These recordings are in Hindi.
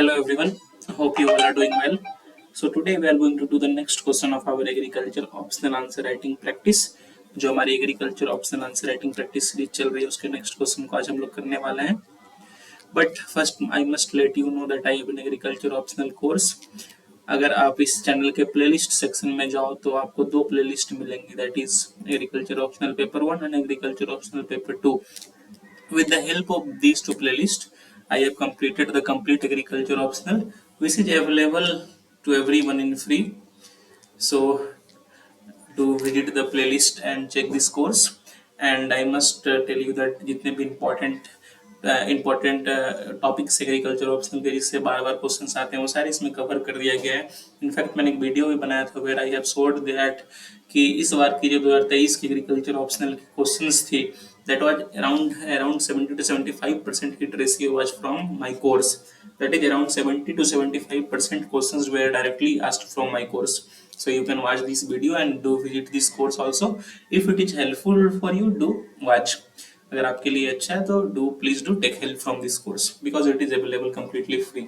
Hello everyone, hope you all are doing well. So today we are going to do the next question of our agriculture optional answer writing practice. जो हमारी agriculture optional answer writing practice series चल रही है उसके नेक्स्ट क्वेश्चन को आज हम लोग करने वाले हैं. But first I must let you know that I have an agriculture optional course. अगर आप इस चैनल के प्लेलिस्ट सेक्शन में जाओ तो आपको दो प्लेलिस्ट मिलेंगी, that is agriculture optional paper 1 and agriculture optional paper 2. With the help of these two playlists, I have completed the complete agriculture optional, which is available to everyone in free. So do visit the playlist and check this course. And I must tell you that जितने भी important टॉपिक्स एग्रीकल्चर ऑप्शनल के जिससे बार बार क्वेश्चन आते हैं वो सारे इसमें कवर कर दिया गया है. इनफैक्ट मैंने एक वीडियो भी बनाया था where I have showed that कि इस बार की जो 2023 की एग्रीकल्चर ऑप्शनल की क्वेश्चंस थी that was around 70 to 75% hit ratio was from my course. That is around 70 to 75% questions were directly asked from my course. So you can watch this video and do visit this course also. If it is helpful for you, do watch. अगर आपके लिए अच्छा है तो please do take help from this course because it is available completely free.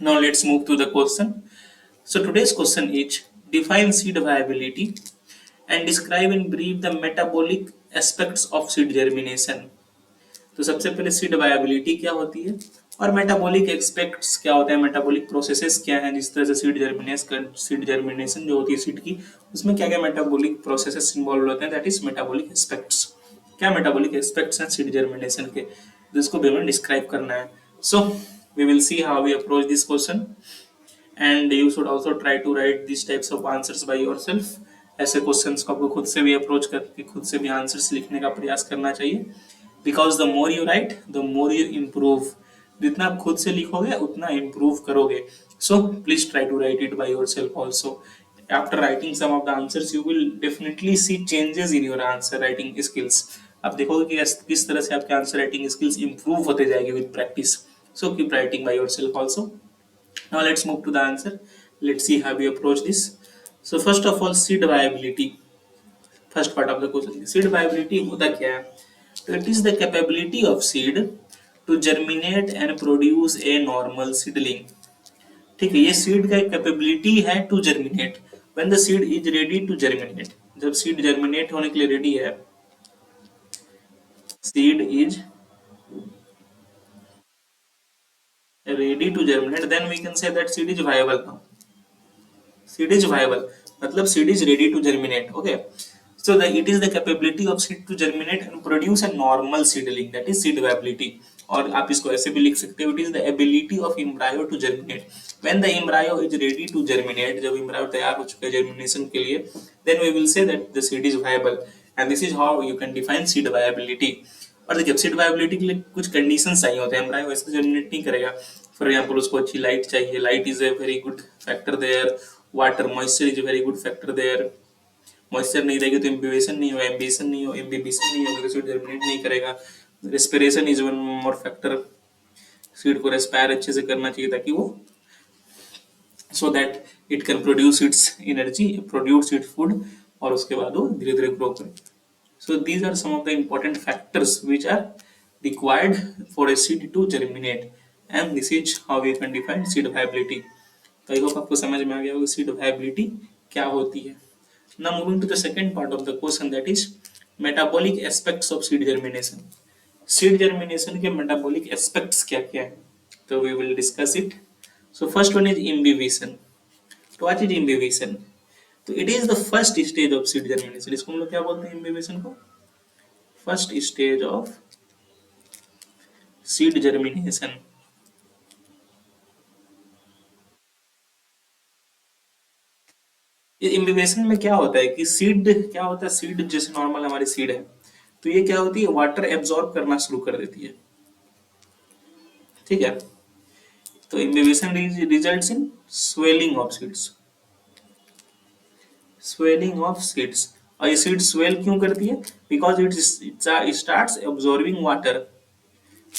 Now let's move to the question. So today's question is define seed viability and describe in brief the metabolic aspects of seed germination. तो सबसे पहले सीड वायबिलिटी क्या होती है और मेटाबॉलिक एस्पेक्ट्स क्या होते हैं, मेटाबॉलिक प्रोसेसेस क्या हैं जिस तरह से सीड जर्मिनेशन जो होती है सीड की उसमें क्या क्या मेटाबॉलिक प्रोसेसेस इन्वॉल्व होते हैं, दैट इज मेटाबॉलिक एस्पेक्ट्स. क्या मेटाबॉलिक एस्पेक्ट्स हैं सीड जर्मिनेशन के जिसको भी हमें डिस्क्राइब करना है. So we will see how we approach this question and you should also try to write this types of answers by yourself. ऐसे क्वेश्चंस को आपको खुद से भी अप्रोच करके खुद से भी आंसर्स लिखने का प्रयास करना चाहिए. Because the more you write the more you improve. जितना आप खुद से लिखोगे उतना इम्प्रूव करोगे. So please try to write it by yourself also. After writing some of the answers you will definitely see changes in your answer writing skills. आप देखोगे कि किस तरह से आपके आंसर राइटिंग स्किल्स इंप्रूव होते जाएंगे with practice. So keep writing by yourself also. Now let's move to the answer. Let's see how we approach this. So first of all, seed viability. First part of the question. Seed viability होता क्या है? So it is the capability of seed to germinate and produce a normal seedling. ठीक है, ये सीड का कैपेबिलिटी है to germinate. When the seed is ready to germinate, जब सीड जर्मिनेट होने के लिए रेडी है, seed is ready to germinate, then we can say that seed is viable now. Seed is viable मतलब seed is ready to germinate. Okay, so it is the capability of seed to germinate and produce a normal seedling, that is seed viability. और आप इसको ऐसे भी लिख सकते हो, it is the ability of embryo to germinate. When the embryo is ready to germinate, जब embryo तैयार हो चुका है germination के लिए, then we will say that the seed is viable and this is how you can define seed viability. और देखिए सीड वायबिलिटी के लिए कुछ कंडीशंस चाहिए होते हैं. एम्ब्रायो वैसे जर्मिनेट नहीं करेगा. फॉर एग्जांपल उसको अच्छी लाइट चाहिए, light is a very good factor there. Water moisture is a very good factor there. Moisture नहीं रहेगी तो इम्बिबेशन नहीं होगा, इम्बिबेशन नहीं होगा तो सीड जर्मिनेट नहीं करेगा. Respiration is one more factor. Seed को रेस्पायर अच्छे से करना चाहिए ताकि वो so that it can produce it's energy, produce its food और उसके बाद वो धीरे धीरे ग्रो करे. So these are some of the important factors which are required for a seed to germinate, and this is how we can define seed viability. तो I hope आपको समझ में आ गया होगा seed viability क्या होती है. Now moving to the second part of the question, that is metabolic aspects of seed germination. Seed germination के metabolic aspects क्या क्या है, तो we will discuss it. So first one is imbibition. तो what is imbibition? तो it is the first stage of seed germination. इसको हम लोग क्या बोलते हैं, इम्बिबेशन को first stage of seed germination. Imbibition में क्या होता है कि सीड क्या होता है, सीड जैसे नॉर्मल हमारी सीड है तो ये क्या होती है, वाटर एब्जॉर्ब करना शुरू कर देती है. ठीक है, तो imbibition results in swelling of seeds. Swelling of seeds. और ये सीड स्वेल क्यों करती है, because it starts absorbing water.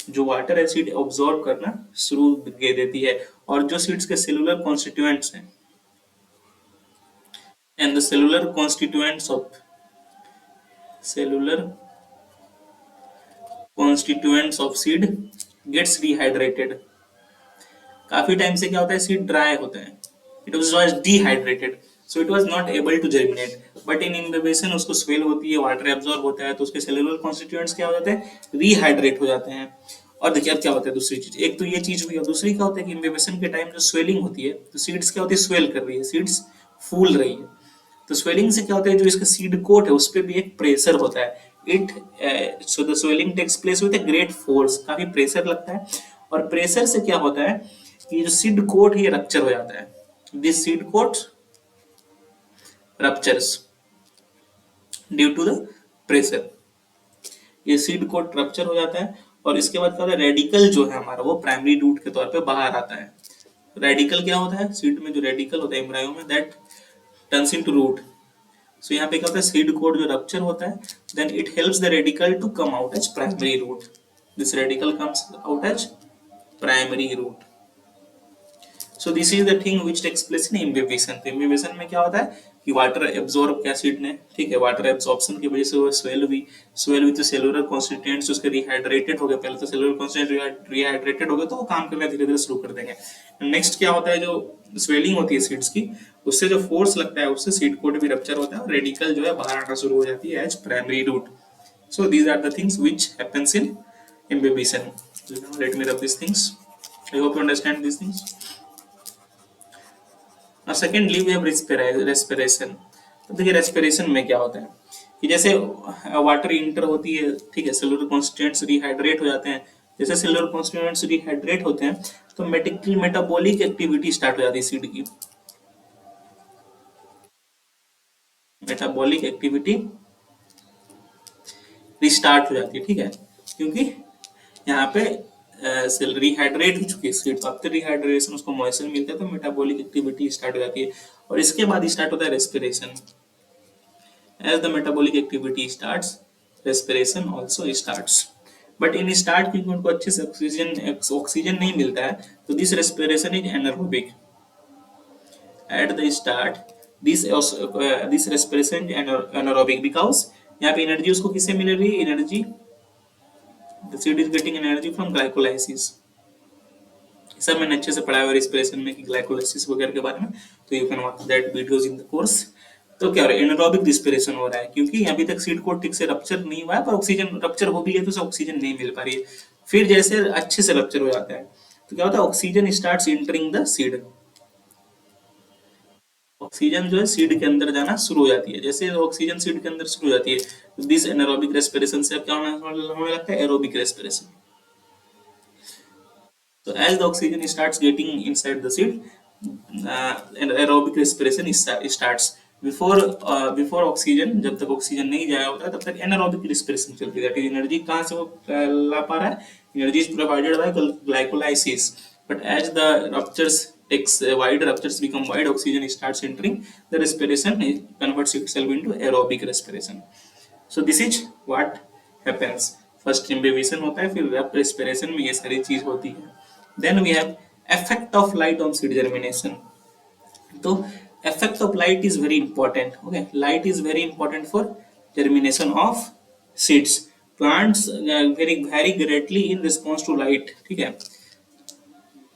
जो वाटर है सीड एब्जॉर्ब करना शुरू कर देती है. और जो सीड्स के सेलुलर कॉन्स्टिट्यूएंट्स हैं and the cellular constituents of seed gets dehydrated. काफी टाइम से क्या होता है, सीड ड्राई होता है, it was dehydrated, so it was not able to germinate. But in इम्बिबेशन उसको स्वेल होती है, वाटर एब्जॉर्ब होता है, तो उसके सेलुलर कॉन्स्टिट्यूएंट्स क्या हो जाते हैं, रीहाइड्रेट हो जाते हैं। और देखिए अब क्या होता है, दूसरी चीज, एक तो ये चीज हुई और दूसरी क्या होता है कि इम्बिबेशन के टाइम जो स्वेलिंग होती है, तो सीड्स क्या होती है, स्वेल कर रही है, सीड्स फूल रही है। तो स्वेलिंग से क्या होता है, जो इसका सीड कोट है उस पर भी एक प्रेशर होता है, it so the swelling takes place with a great force, काफी प्रेशर लगता है। और प्रेशर से क्या होता है कि जो सीड कोट है ये रप्चर हो जाता है, this seed coat ruptures due to the pressure, ये सीड कोट रप्चर हो जाता है। और इसके बाद क्या होता है, रेडिकल जो है हमारा वो प्राइमरी रूट के तौर पे बाहर आता है। रेडिकल क्या होता है, सीड में जो रेडिकल होता है एम्ब्रायो में, दैट टर्न्स इनटू रूट। सो यहाँ पे क्या होता है, सीड कोट जो रप्चर होता है, then it helps the radicle to come out as primary root, this radicle comes out as primary root. So this is the thing which takes place in imbibition. तो इम्बिबिशन में क्या होता है कि वाटर एब्जॉर्ब किया सीड ने, ठीक है, वाटर एब्जॉर्प्शन की वजह से वो स्वेल हुई, स्वेल हुई तो सेलुलर कॉन्स्टिट्यूएंट्स उसके रिहाइड्रेटेड हो गए, पहले तो सेलुलर कॉन्स्टिट्यूएंट रिहाइड्रेटेड हो गए तो वो काम करना धीरे धीरे शुरू कर देंगे। नेक्स्ट क्या होता है, जो स्वेलिंग होती है सीड्स की, उससे जो फोर्स लगता है उससे सीड कोट भी रप्चर होता है और रेडिकल जो है बाहर आना शुरू हो जाती है as primary root. So these are the things which happens in imbibition. Let me rub these things, I hope you understand these things. और सेकेंडली वी हैव रेस्पिरेशन। तो देखिए रेस्पिरेशन में क्या होता है कि जैसे वाटर इंटर होती है, ठीक है, सेलुलर कॉन्स्टिट्यूएंट्स रिहाइड्रेट हो जाते हैं, जैसे सेलुलर कॉन्स्टिट्यूएंट्स रिहाइड्रेट होते हैं तो मेटाबॉलिक एक्टिविटी स्टार्ट हो जाती है सीड की, मेटाबॉलिक एक्टिविटी रिस्टार्ट हो जाती है, ठीक है, क्योंकि यहाँ पे सेल रिहाइड्रेट हो चुकी है सीड, तो आफ्टर रिहाइड्रेशन उसको मॉइस्चर मिलता है तो मेटाबॉलिक एक्टिविटी स्टार्ट हो जाती है। और इसके बाद स्टार्ट होता है respiration. As the metabolic activity starts, respiration also starts. But in start क्योंकि उनको अच्छे से ऑक्सीजन नहीं मिलता है, तो this respiration is anaerobic. At the start, this respiration is anaerobic because यहाँ पे एनर्जी उसको किससे मिल रही है, energy the seed is getting energy from glycolysis. Sir मैंने अच्छे से पढ़ाया हुआ रेस्पिरेशन में कि ग्लाइकोलाइसिस वगैरह के बारे में, तो you can watch that videos in the course. तो क्या हो रहा है, एनारोबिक रिस्पिरेशन हो रहा है क्योंकि अभी तक सीड कोट ठीक से रप्चर नहीं हुआ है, पर ऑक्सीजन रप्चर हो भी है तो उसे ऑक्सीजन नहीं मिल पा रही है। फिर जैसे अच्छे से रप्चर हो जाता है तो क्या होता है, oxygen starts entering the seed, oxygen जो है सीड के अंदर जाना शुरू हो जाती है। जैसे ऑक्सीजन सीड के अंदर शुरू हो जाती है, दिस एनारोबिक रेस्पिरेशन से क्या होने लगता है, aerobic respiration. So as the oxygen starts getting inside the seed, and aerobic respiration starts. Before oxygen, जब तक ऑक्सीजन नहीं जाया होता है तब तक एनारोबिक रिस्पिरेशन चलती है। एनर्जी कहाँ से वो ला पा रहा है, energy is provided by glycolysis, but as the ruptures takes wide, ruptures become wide, oxygen starts entering, the respiration converts itself into aerobic respiration. So this is what happens. First imbibition होता है, फिर रेस्पिरेशन में ये सारी चीज होती है। Then we have effect of light on seed germination. तो effect of light is very important. Okay, light is very important for germination of seeds. Plants vary greatly in response to light. ठीक है,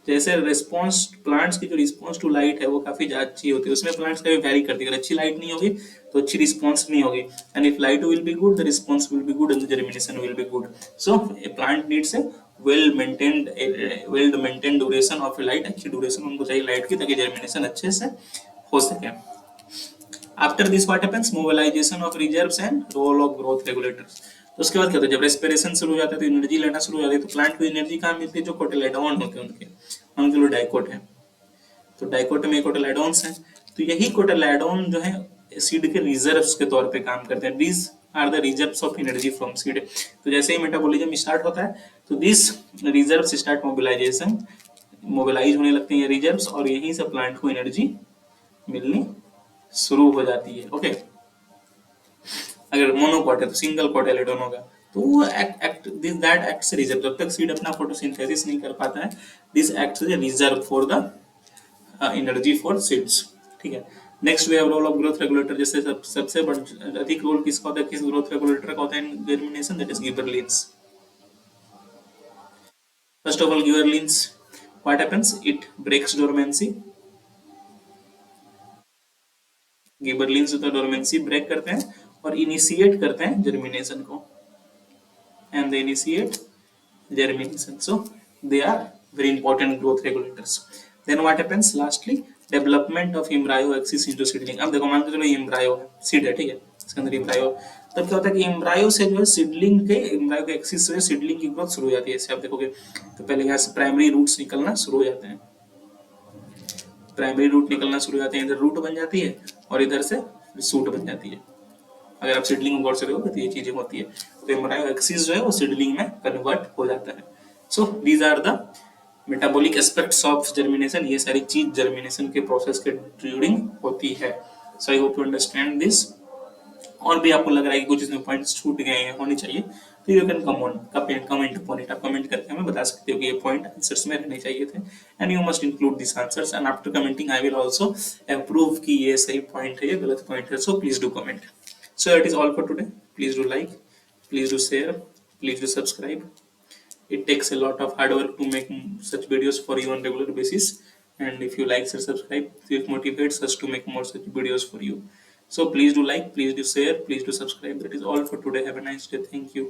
जैसे रिस्पॉन्स प्लांट्स की जो रिस्पॉन्स टू लाइट है वो काफी अच्छी होती है, उसमें प्लांट्स कभी वैरी करती है। अगर अच्छी लाइट नहीं होगी तो अच्छी रिस्पॉन्स नहीं होगी, and if light will be good the response will be good and the germination will be good. So A plant needs a well maintained duration of light, अच्छी ड्यूरेशन उनको चाहिए लाइट की ताकि जर्मिनेशन अच्छे से हो सके। After this what happens, mobilisation of reserves and role of growth regulators. तो उसके बाद क्या होता है, जब रेस्पिरेशन शुरू हो जाता है तो एनर्जी लेना शुरू हो जाती है, तो प्लांट को एनर्जी कहाँ मिलती है, जो कोटिलेडोन होते हैं उनके लिए डाइकोट है, तो डाइकोट में कोटिलेडोन्स हैं, तो यही कोटिलेडोन जो है सीड के रिजर्व्स के तौर पे काम करते हैं। These are the reserves of energy from seed. तो जैसे ही मेटाबॉलिज्म स्टार्ट होता है तो this reserves start mobilisation, mobilise होने लगते हैं ये रिजर्व्स, और यहीं से प्लांट को एनर्जी मिलनी शुरू हो जाती है। ओके, अगर मोनोकॉट है तो सिंगल कोटिलेडोन होगा, तो वो दैट एक्ट्स रिजर्व। जब तक सीड अपना फोटोसिंथेसिस नहीं कर पाता है, this acts as a reserve for the energy for seeds. ठीक है, next way role of growth regulator. जैसे सबसे अधिक रोल किसका होता है, किस ग्रोथ रेगुलेटर का होता है in germination, that is gibberellins. First of all gibberellins, What happens? It breaks dormancy. Gibberellins तो डोरमेंसी ब्रेक करते हैं और इनिशिएट करते हैं जर्मिनेशन को, and they initiate germination. So they are very important growth regulators. Then what happens? Lastly, development of embryo axis into seedling. अब देखो मान के चलो embryo है, सीड है, ठीक है, इसके अंदर embryo, तब क्या होता है कि embryo से जो है सीडलिंग के embryo के एक्सिस से सीडलिंग की ग्रोथ शुरू हो जाती है। जैसे आप देखोगे तो पहले यहाँ से प्राइमरी रूट्स निकलना शुरू हो जाते हैं, प्राइमरी रूट निकलना शुरू हो जाते हैं, इधर रूट बन जाती है और इधर से सूट बन जाती है। अगर आप सीडलिंग में गौर से देखोगे तो ये चीजें होती है, तो एम्ब्रायो एक्सिस जो है वो सीडलिंग में कन्वर्ट हो जाता है। So these are the metabolic aspects of germination, ये सारी चीज जर्मिनेशन के प्रोसेस के ड्यूरिंग होती है। So I hope you understand this. और भी आपको लग रहा है कि कुछ इसमें पॉइंट्स छूट गए हैं, होने चाहिए, तो you can comment upon it, आप कमेंट करके हमें बता सकते हो कि ये पॉइंट आंसर्स में रहने चाहिए थे, and you must include this answers, and after commenting I will also approve कि ये सही पॉइंट है, ये गलत पॉइंट है। So please do comment. So that is all for today. Please do like, please do share, please do subscribe. It takes a lot of hard work to make such videos for you on regular basis. And if you like or subscribe, it motivates us to make more such videos for you. So please do like, please do share, please do subscribe. That is all for today. Have a nice day. Thank you.